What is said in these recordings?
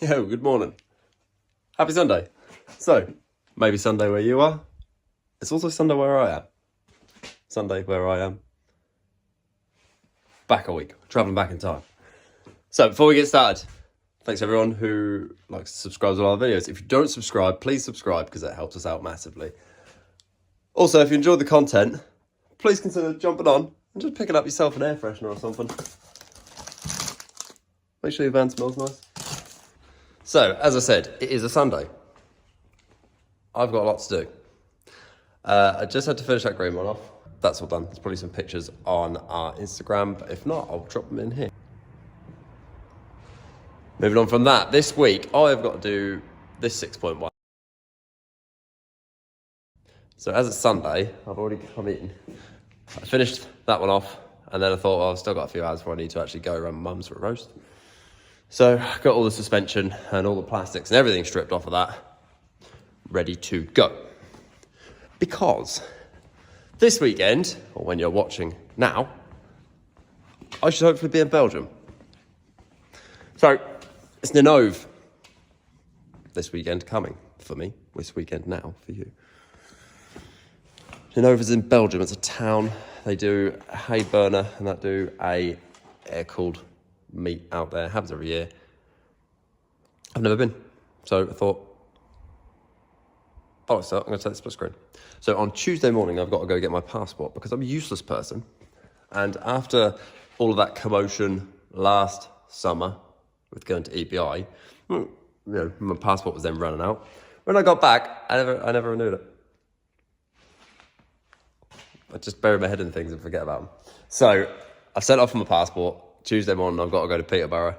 Yo, good morning. Happy Sunday. So, maybe Sunday where you are. It's also Sunday where I am. Sunday where I am. Back a week, travelling back in time. So, before we get started, thanks everyone who likes to subscribe to all our videos. If you don't subscribe, please subscribe because it helps us out massively. Also, if you enjoyed the content, please consider jumping on and just picking up yourself an air freshener or something. Make sure your van smells nice. So, as I said, it is a Sunday. I've got a lot to do. I just had to finish that green one off. That's all done. There's probably some pictures on our Instagram, but if not, I'll drop them in here. Moving on from that, this week, I've got to do this 6.1. So as it's Sunday, I've already come in. I finished that one off, and then I thought, well, I've still got a few hours before I need to actually go around mum's for a roast. So I got all the suspension and all the plastics and everything stripped off of that, ready to go. Because this weekend, or when you're watching now, I should hopefully be in Belgium. So it's Ninove this weekend coming for me, this weekend now for you. Ninove is in Belgium. It's a town. They do a hay burner and that do a air-cooled meet out there. Happens every year. I've never been, so I thought, so I'm going to take the split screen. So on Tuesday morning, I've got to go get my passport because I'm a useless person. And after all of that commotion last summer with going to EPI, my passport was then running out. When I got back, I never renewed it. I just bury my head in things and forget about them. So I've sent off for my passport. Tuesday morning, I've got to go to Peterborough,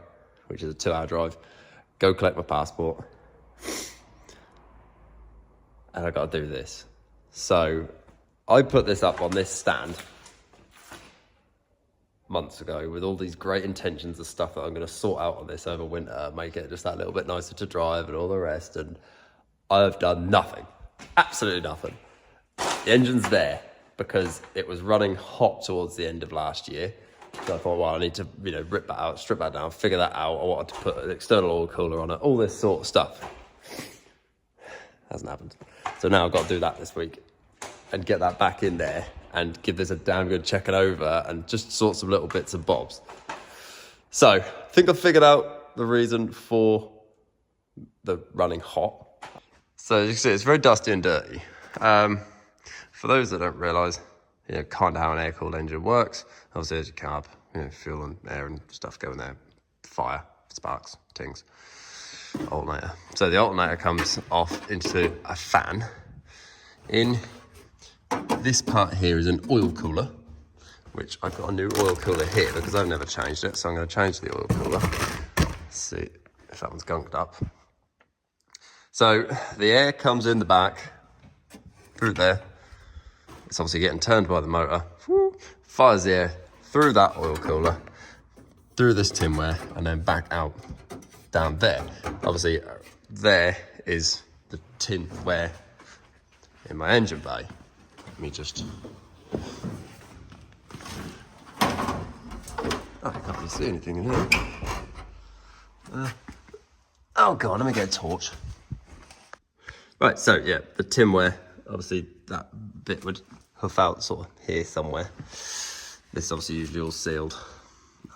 which is a 2-hour drive, go collect my passport. And I've got to do this. So I put this up on this stand months ago with all these great intentions of stuff that I'm going to sort out on this over winter, make it just that little bit nicer to drive and all the rest. And I've done nothing, absolutely nothing. The engine's there because it was running hot towards the end of last year. So I thought, well, I need to, rip that out, strip that down, figure that out. I wanted to put an external oil cooler on it, all this sort of stuff. Hasn't happened. So now I've got to do that this week and get that back in there and give this a damn good checking over and just sort some little bits and bobs. So I think I've figured out the reason for the running hot. So as you can see, it's very dusty and dirty. For those that don't realise, kind of how an air-cooled engine works. Obviously, as you come up, fuel and air and stuff go in there, fire, sparks, tings, alternator. So the alternator comes off into a fan. In this part here is an oil cooler, which I've got a new oil cooler here because I've never changed it. So I'm going to change the oil cooler. Let's see if that one's gunked up. So the air comes in the back through there. It's obviously getting turned by the motor, fires the air through that oil cooler, through this tinware, and then back out down there. Obviously, there is the tinware in my engine bay. Let me just... I can't really see anything in here. Oh God, let me get a torch. Right, so yeah, the tinware, obviously that bit would hoof out sort of here somewhere. This is obviously usually all sealed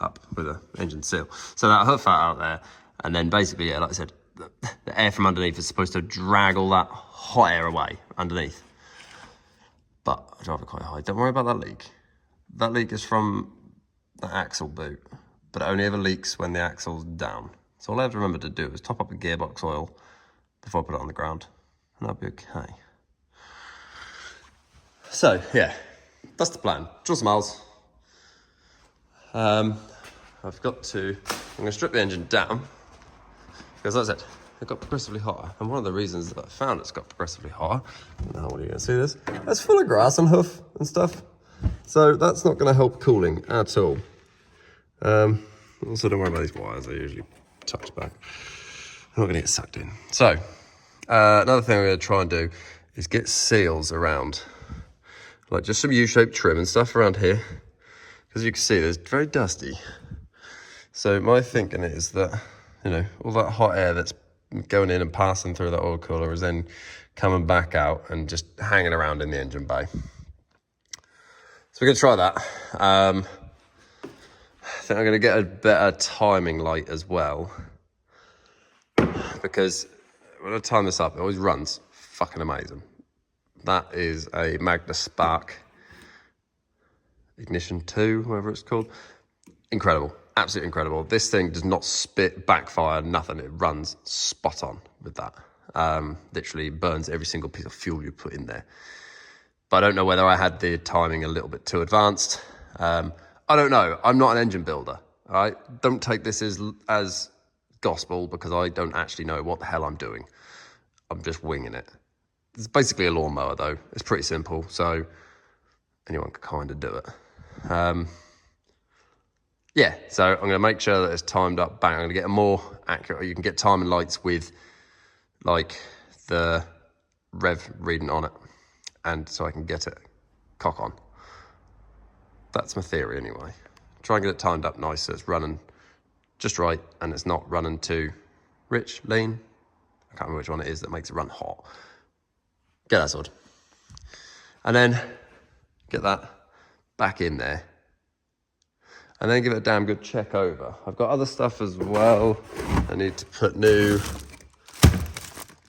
up with an engine seal. So that hoof out there, and then basically, like I said, the air from underneath is supposed to drag all that hot air away underneath. But I drive it quite high. Don't worry about that leak. That leak is from the axle boot, but it only ever leaks when the axle's down. So all I have to remember to do is top up the gearbox oil before I put it on the ground, and that'll be okay. So, yeah, that's the plan. Draw some miles. I'm going to strip the engine down, because as I said, it got progressively hotter. And one of the reasons that I found it's got progressively hotter, now what are you going to see this? It's full of grass and hoof and stuff. So that's not going to help cooling at all. Also, don't worry about these wires, they're usually tucked back. I'm not going to get sucked in. So, another thing I'm going to try and do is get seals around. Like just some U-shaped trim and stuff around here. Because you can see, it's very dusty. So my thinking is that you know, all that hot air that's going in and passing through that oil cooler is then coming back out and just hanging around in the engine bay. So we're going to try that. I think I'm going to get a better timing light as well, because when I time this up, it always runs fucking amazing. That is a Magnus Spark Ignition 2, whatever it's called. Incredible, absolutely incredible. This thing does not spit, backfire, nothing. It runs spot on with that. Literally burns every single piece of fuel you put in there. But I don't know whether I had the timing a little bit too advanced. I don't know. I'm not an engine builder. All right, don't take this as gospel, because I don't actually know what the hell I'm doing. I'm just winging it. It's basically a lawnmower though. It's pretty simple, so anyone can kind of do it. Yeah, so I'm going to make sure that it's timed up bang. I'm going to get a more accurate. You can get timing lights with like the rev reading on it, and so I can get it cock on. That's my theory anyway. Try and get it timed up nice so it's running just right and it's not running too rich, lean. I can't remember which one it is that makes it run hot. Get that sorted. And then get that back in there. And then give it a damn good check over. I've got other stuff as well. I need to put new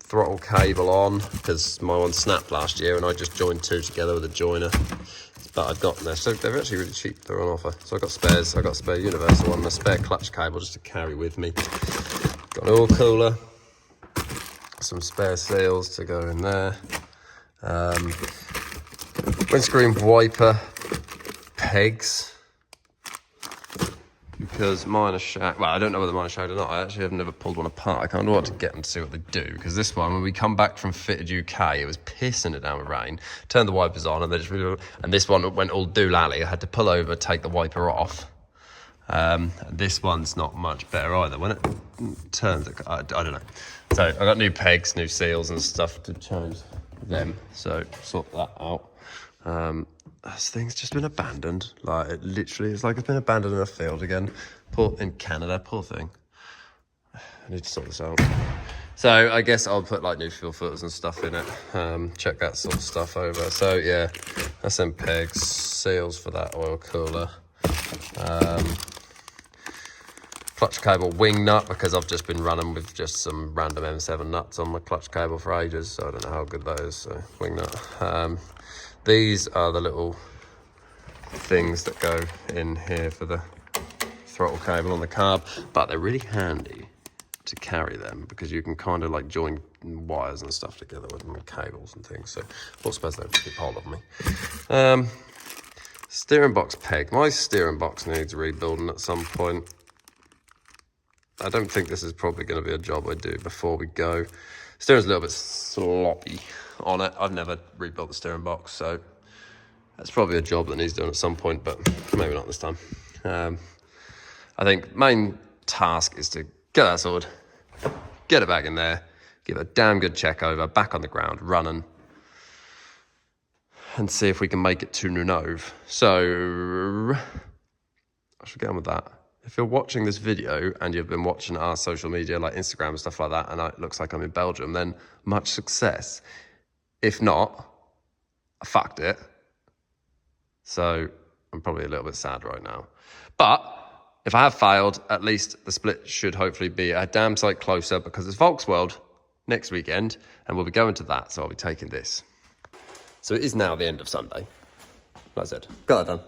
throttle cable on because my one snapped last year and I just joined two together with a joiner. But I've got them. So they're actually really cheap. They're on offer. So I've got spares. I've got a spare universal one and a spare clutch cable just to carry with me. Got an oil cooler. Some spare seals to go in there. Windscreen wiper pegs. Because mine are shagged. Well, I don't know whether mine are shagged or not. I actually have never pulled one apart. I can't want to get them to see what they do. Because this one, when we come back from Fitted UK, it was pissing it down with rain. Turned the wipers on and they just really... And this one went all doolally. I had to pull over, take the wiper off. This one's not much better either. When it turns, I don't know. So I got new pegs, new seals and stuff to change them. So sort that out. This thing's just been abandoned. Like, it literally is like it's been abandoned in a field again. In Canada, poor thing. I need to sort this out. So I guess I'll put like new fuel filters and stuff in it. Check that sort of stuff over. So yeah, that's some pegs, seals for that oil cooler. Clutch cable wing nut, because I've just been running with just some random M7 nuts on my clutch cable for ages, so I don't know how good that is. So wing nut. These are the little things that go in here for the throttle cable on the carb, but they're really handy to carry them because you can kind of like join wires and stuff together with them, cables and things. So I suppose they'll keep hold of me. Steering box peg. My steering box needs rebuilding at some point. I don't think this is probably going to be a job I do before we go. Steering's a little bit sloppy on it. I've never rebuilt the steering box, so that's probably a job that needs doing at some point, but maybe not this time. I think main task is to get that sorted, get it back in there, give it a damn good check over, back on the ground, running, and see if we can make it to Nunove. So I should get on with that. If you're watching this video and you've been watching our social media like Instagram and stuff like that, and it looks like I'm in Belgium, then much success. If not, I fucked it. So I'm probably a little bit sad right now. But if I have failed, at least the split should hopefully be a damn sight closer, because it's volksworld next weekend and we'll be going to that. So I'll be taking this. So it is now the end of Sunday. That's it. Got that done.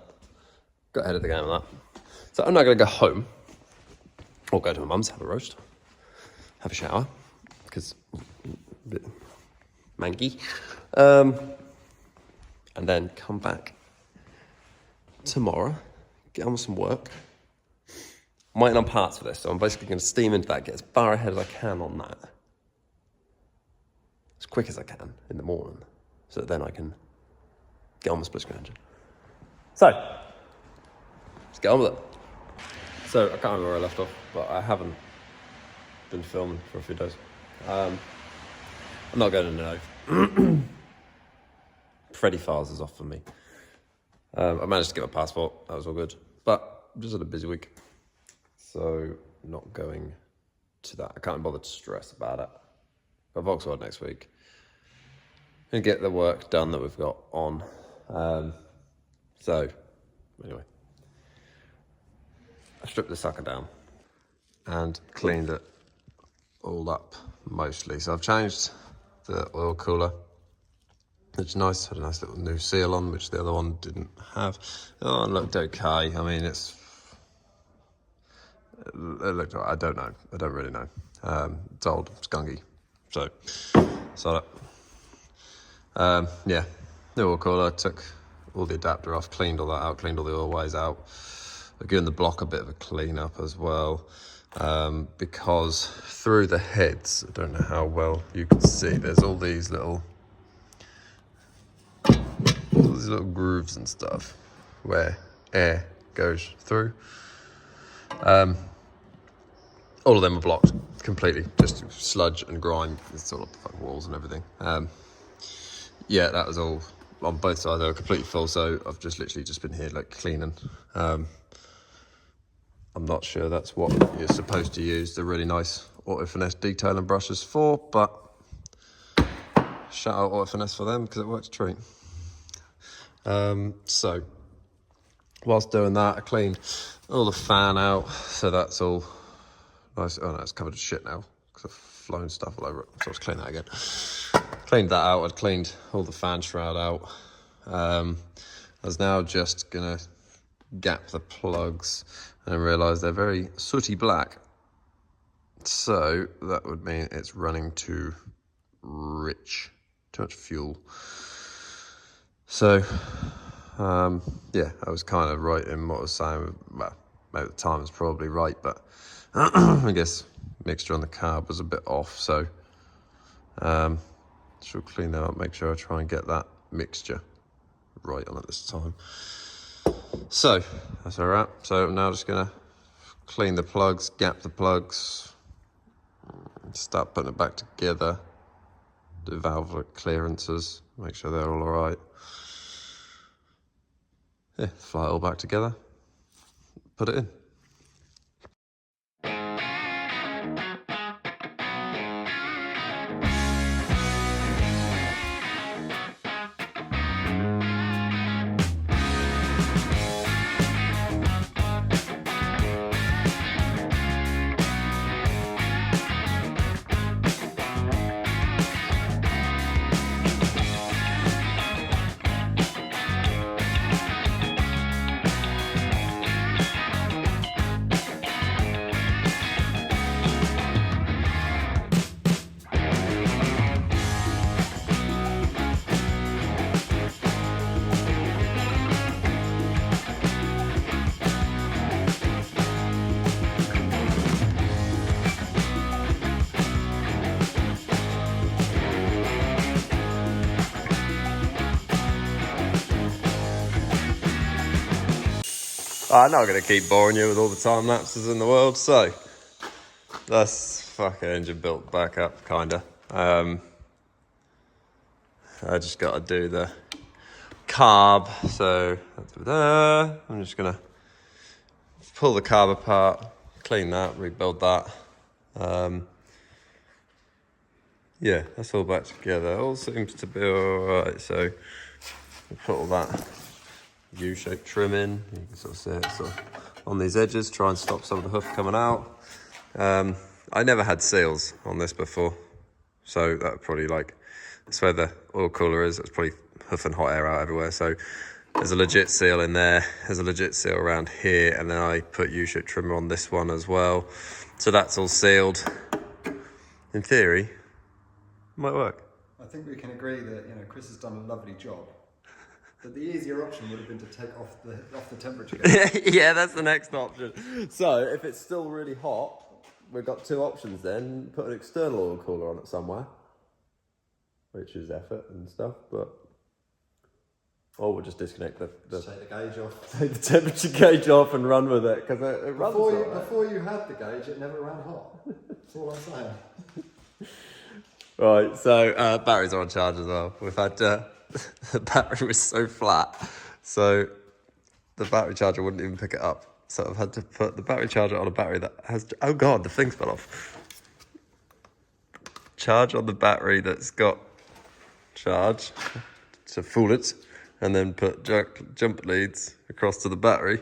Got ahead of the game on that. So I'm now going to go home or go to my mum's, have a roast, have a shower, because a bit manky, and then come back tomorrow, get on with some work. I'm waiting on parts for this, so I'm basically going to steam into that, get as far ahead as I can on that, as quick as I can in the morning, so that then I can get on with split screen engine. So, let's get on with it. So, I can't remember where I left off, but I haven't been filming for a few days. I'm not going to know. Freddie Files is off for me. I managed to get my passport, that was all good. But just had a busy week. So, not going to that. I can't bother to stress about it. Got volksworld next week. And get the work done that we've got on. So, anyway. I stripped the sucker down and cleaned it all up mostly. So I've changed the oil cooler, which is nice. Had a nice little new seal on, which the other one didn't have. Oh, it looked okay. I mean, it looked all right. I don't know. I don't really know. It's old, skunky. So, sod it. Yeah, new oil cooler. Took all the adapter off, cleaned all that out, cleaned all the oil ways out. I've given the block a bit of a clean up as well, because through the heads, I don't know how well you can see, there's all these little grooves and stuff where air goes through. All of them are blocked completely, just sludge and grime. It's all up the fucking walls and everything. Yeah, that was all on both sides. They were completely full, so I've just literally just been here like cleaning. I'm not sure that's what you're supposed to use the really nice Auto Finesse detailing brushes for, but shout out Auto Finesse for them because it works a treat. So whilst doing that, I cleaned all the fan out, so that's all nice. Oh no, it's covered in shit now because I've flown stuff all over it, so let's clean that again. Cleaned that out. I'd cleaned all the fan shroud out. I was now just gonna gap the plugs and realise they're very sooty black, so that would mean it's running too rich, too much fuel. So yeah, I was kind of right in what I was saying. Well, maybe the time was probably right, but I guess mixture on the carb was a bit off, so she'll clean that up, make sure I try and get that mixture right on at this time. So that's where we're at. So I'm now just gonna clean the plugs, gap the plugs, start putting it back together, do valve clearances, make sure they're all right. Yeah, fly it all back together, put it in. I'm not going to keep boring you with all the time lapses in the world, so that's fucking engine built back up, kinda. I just got to do the carb, so I'm just going to pull the carb apart, clean that, rebuild that. Yeah, that's all back together. It all seems to be alright, so we put all that U-shaped trim in. You can sort of see it sort of on these edges, try and stop some of the hoof coming out. I never had seals on this before, so that would probably that's where the oil cooler is. It's probably hoofing hot air out everywhere. So there's a legit seal in there. There's a legit seal around here, and then I put U-shaped trimmer on this one as well. So that's all sealed. In theory, it might work. I think we can agree that Chris has done a lovely job. But the easier option would have been to take off the temperature gauge. Yeah, that's the next option. So if it's still really hot, we've got two options then. Put an external oil cooler on it somewhere, which is effort and stuff, or we'll just disconnect the take the gauge off. Take the temperature gauge off and run with it, because it runs before you had the gauge, it never ran hot. That's all I'm saying. Right, so batteries are on charge as well. We've had the battery was so flat, so the battery charger wouldn't even pick it up. So I've had to put the battery charger on a battery that has, oh god, the things fell off. charge on the battery that's got charge to fool it, and then put jump leads across to the battery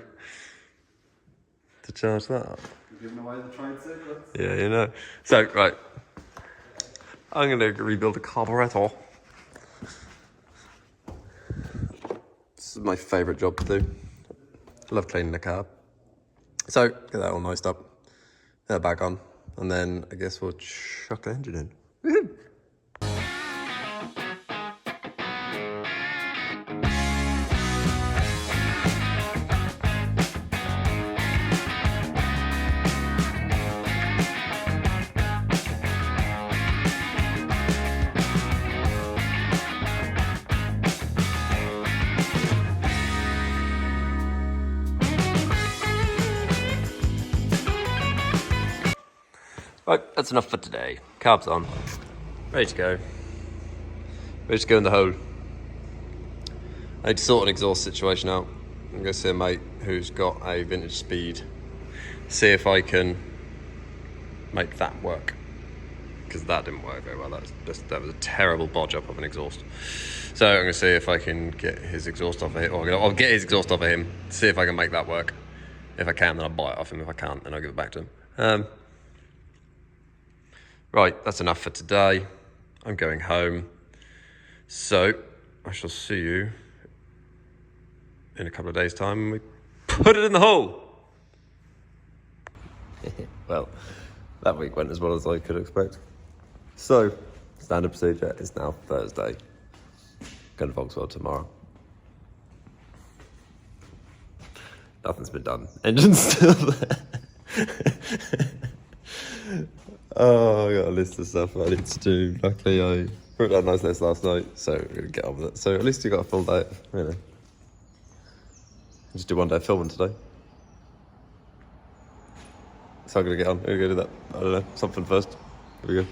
to charge that up. You're giving away the trade secrets. Yeah, you know. So, right. I'm going to rebuild a carburetor. This is my favourite job to do. I love cleaning the car. So, get that all niced up. Get that back on. And then I guess we'll chuck the engine in. Woohoo! Right, that's enough for today. Carbs on. Ready to go. Ready to go in the hole. I need to sort an exhaust situation out. I'm going to see a mate who's got a vintage speed. See if I can make that work. Because that didn't work very well. That was a terrible bodge up of an exhaust. So I'm going to see if I can get his exhaust off of him. Or I'll get his exhaust off of him. See if I can make that work. If I can, then I'll buy it off him. If I can't, then I'll give it back to him. Right, that's enough for today. I'm going home. So, I shall see you in a couple of days' time when we put it in the hole. Well, that week went as well as I could expect. So, standard procedure is now Thursday. Going to volksworld tomorrow. Nothing's been done. Engine's still there. Oh, I got a list of stuff I need to do. Luckily, I wrote that nice list last night, so we're going to get on with it. So at least you got a full day, you know. Just do one day of filming today. So I'm going to get on. We're going to do that. I don't know, something first. Here we go.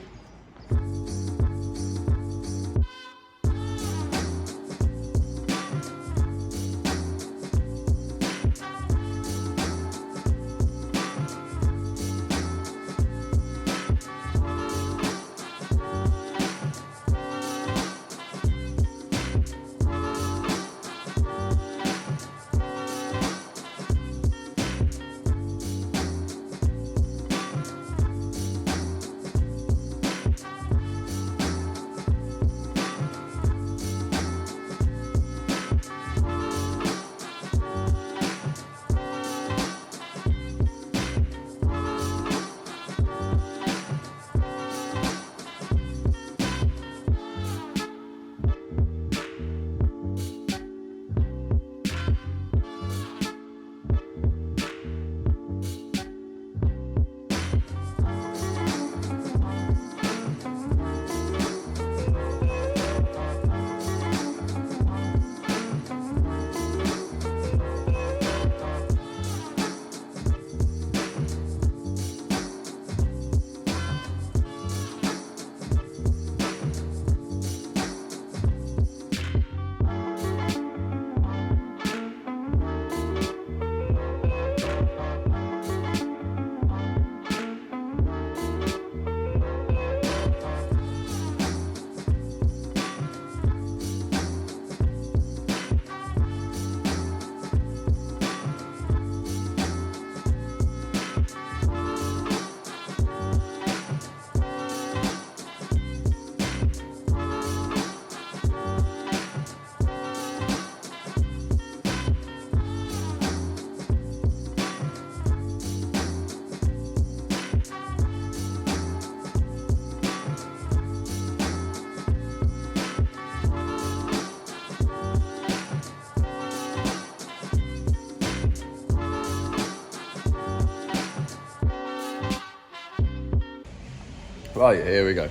Right, here we go.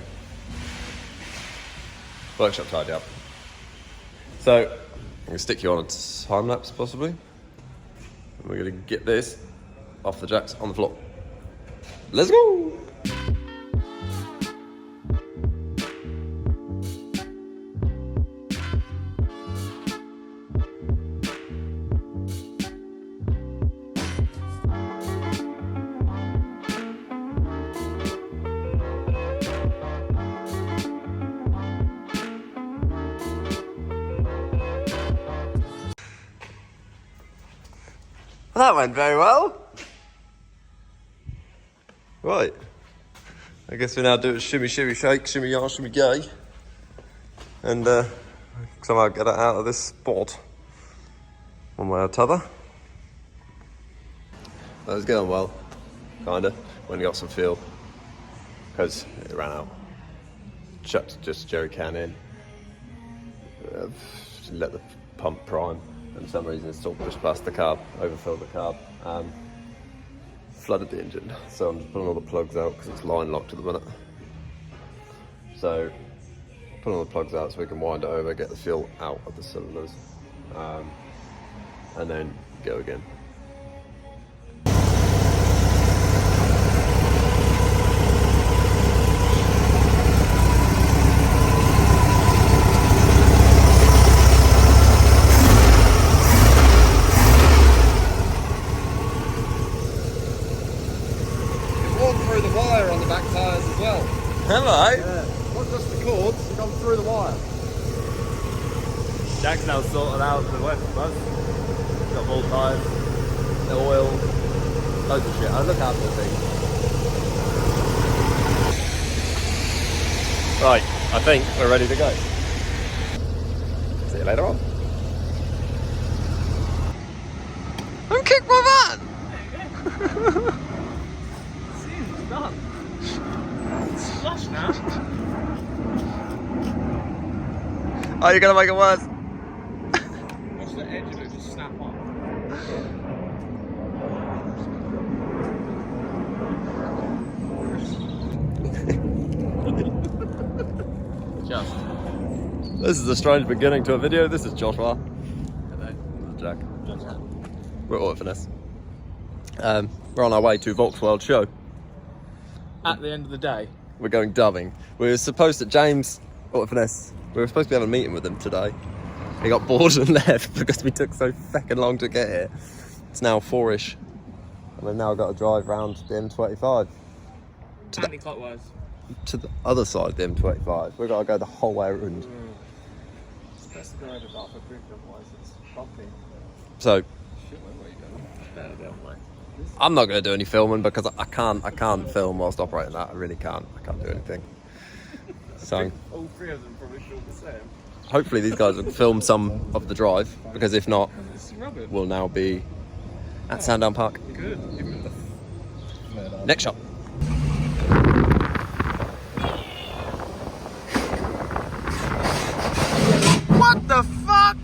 Workshop tidy up. So, I'm going to stick you on a time lapse possibly. And we're going to get this off the jacks on the floor. Let's go! Well, that went very well. Right. I guess we now do it shimmy, shimmy, shake, shimmy, yarn, shimmy, gay. And somehow get it out of this spot. One way or t'other. That was going well. Kinda. When we got some fuel. Because it ran out. Chucked just jerry can in. Let the pump prime. And for some reason it's still pushed past the carb. Overfilled the carb. Flooded the engine. So I'm just pulling all the plugs out because it's line locked at the minute. So pulling all the plugs out so we can wind it over, get the fuel out of the cylinders. And then go again. Through the wire on the back tyres as well. Hello. Yeah, not just the cords, they come through the wire. Jack's now sorted out the west bus. Got all tyres, the oil, loads of shit. I look after the thing. Right, I think we're ready to go. See you later on. Don't kick my van! It's done. It's flush now. Oh, you're gonna make it worse. Watch the edge of it just snap off. Just. This is a strange beginning to a video. This is Joshua. Hello. This is Jack. Just. We're Auto Finesse. We're on our way to volksworld show. At the end of the day. We're going dubbing. We were supposed to, James, Auto Finesse, we were supposed to be having a meeting with him today. He got bored and left because we took so fucking long to get here. It's now 4ish. And we've now got to drive round the M25. Anti-clockwise. To the other side of the M25. We've got to go the whole way around. It's best to go over Dartford Bridge, otherwise it's bumpy. So, Shit, where are you going? Better be on way. I'm not going to do any filming because I can't film whilst operating that. I really can't. I can't do anything. So, All three of them probably feel the same. hopefully these guys will film some of the drive, because if not, It's rubbish. we'll now be at Sandown Park. Good. Next shot. What the fuck?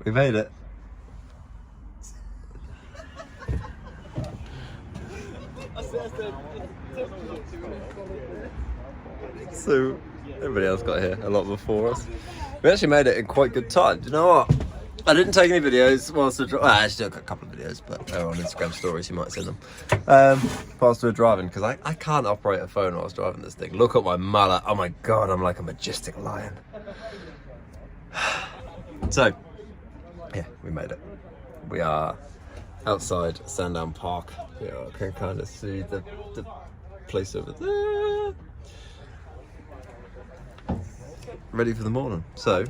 We made it. So everybody else got here a lot before us. We actually made it in quite good time. Do you know what? I didn't take any videos whilst we were driving. Well, I actually took a couple of videos, but they're on Instagram stories, you might see them. Whilst we were driving, because I can't operate a phone whilst driving this thing. Look at my mullet. Oh my God, I'm like a majestic lion. So, yeah, we made it. We are outside Sandown Park. Yeah, I can kind of see the place over there. Ready for the morning. So,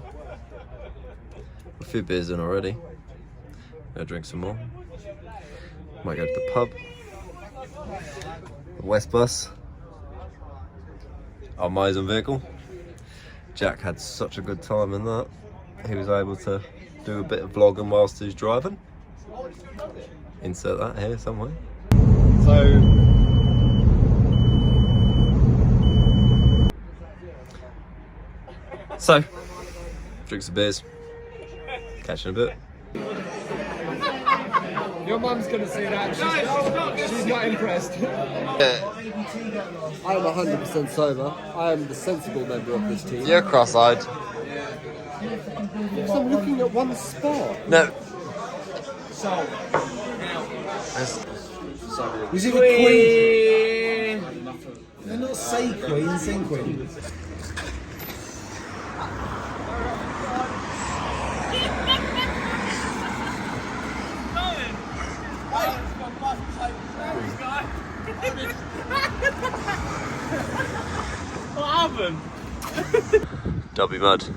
a few beers in already. Gonna drink some more. Might go to the pub. The West Bus. Our Maizen vehicle. Jack had such a good time in that. He was able to do a bit of vlogging whilst he's driving. Insert that here somewhere. So, drink some beers. Catch you in a bit. Your mum's gonna see that. She's not impressed. I am 100% sober. I am the sensible member of this team. You're cross-eyed. Because I'm looking at one spot. No. Was it a queen? They're not say queen, sing queen. What happened? Dubby mud. This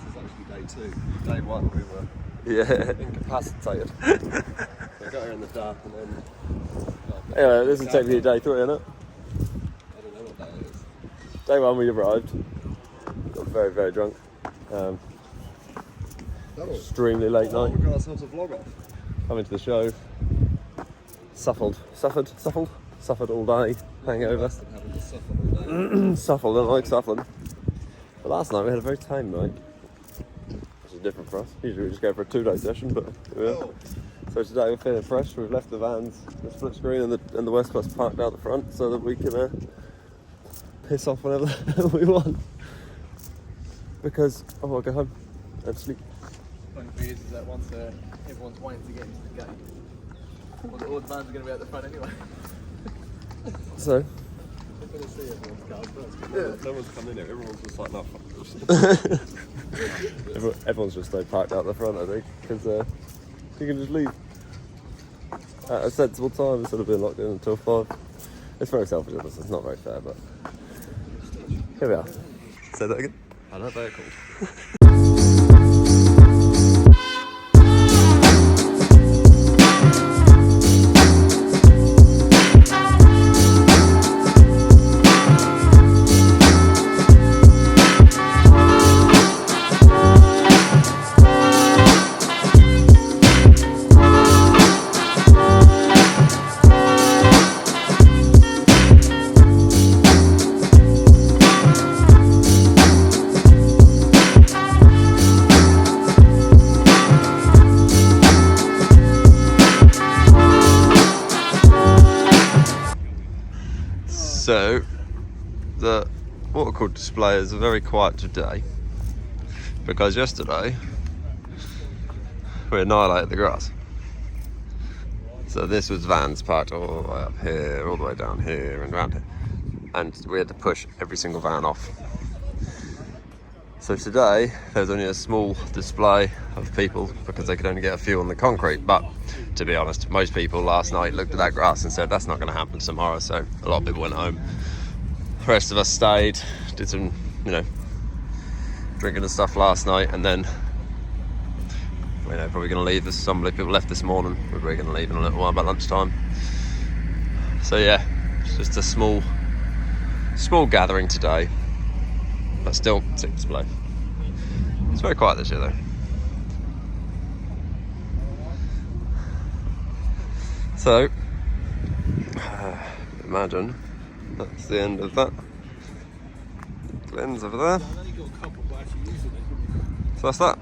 is actually day 2. Day 1 we were Yeah. incapacitated. We got here in the dark and then... Anyway, this is technically day 3, isn't it? I don't know what day it is. Day 1 we arrived. Got very, very drunk. Extremely late night. We got ourselves a vlog off. Coming to the show. Suffered all day. Hangover. Having to suffer all day. Suffered, don't like suffering. But last night we had a very tame night. Which is different for us. Usually we just go for a 2-day session, but yeah. So today we're feeling fresh. We've left the vans, the split screen and the West Bus parked out the front so that we can piss off whenever we want. Because I want to go home and sleep. Funny thing is that once everyone's waiting to get into the gate, all the vans are going to be at the front anyway. So, They're going to see everyone's cars first. Yeah, no one's come in here. Everyone's just like, no, fuck this. everyone's just stayed parked out the front, I think, because you can just leave at a sensible time instead of being locked in until 5. It's very selfish of us, it's not very fair, but here we are. Say that again. I know they're called. So, the water cooled displayers are very quiet today because yesterday we annihilated the grass. So this was vans parked all the way up here, all the way down here and around here, and we had to push every single van off. So today there's only a small display of people because they could only get a few on the concrete, but to be honest, most people last night looked at that grass and said that's not going to happen tomorrow, so a lot of people went home. The rest of us stayed, did some, drinking and stuff last night, and then we're probably going to leave. Some people left this morning. We're probably going to leave in a little while, about lunchtime. So yeah, it's just a small gathering today, but still sick display. It's very quiet this year though. So, imagine that's the end of that. Glenn's over there. So that's that.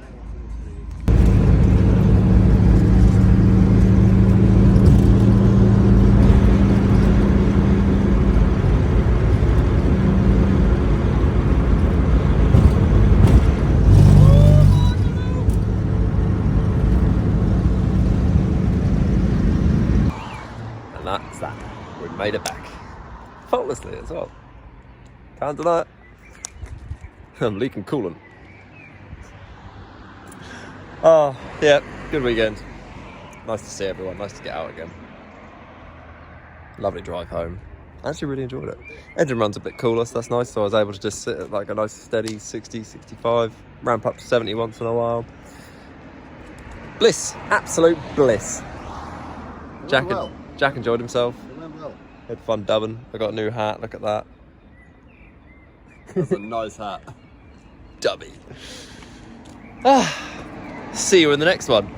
And that's that. We made it back. Faultlessly as well. Can't deny it. I'm leaking coolant. Oh, yeah, good weekend. Nice to see everyone, nice to get out again. Lovely drive home. I actually really enjoyed it. Engine run's a bit cooler, so that's nice. So I was able to just sit at like a nice steady 60, 65, ramp up to 70 once in a while. Bliss, absolute bliss. Jack enjoyed himself. Had fun dubbing. I got a new hat, look at that. That's a nice hat. Dubby. See you in the next one.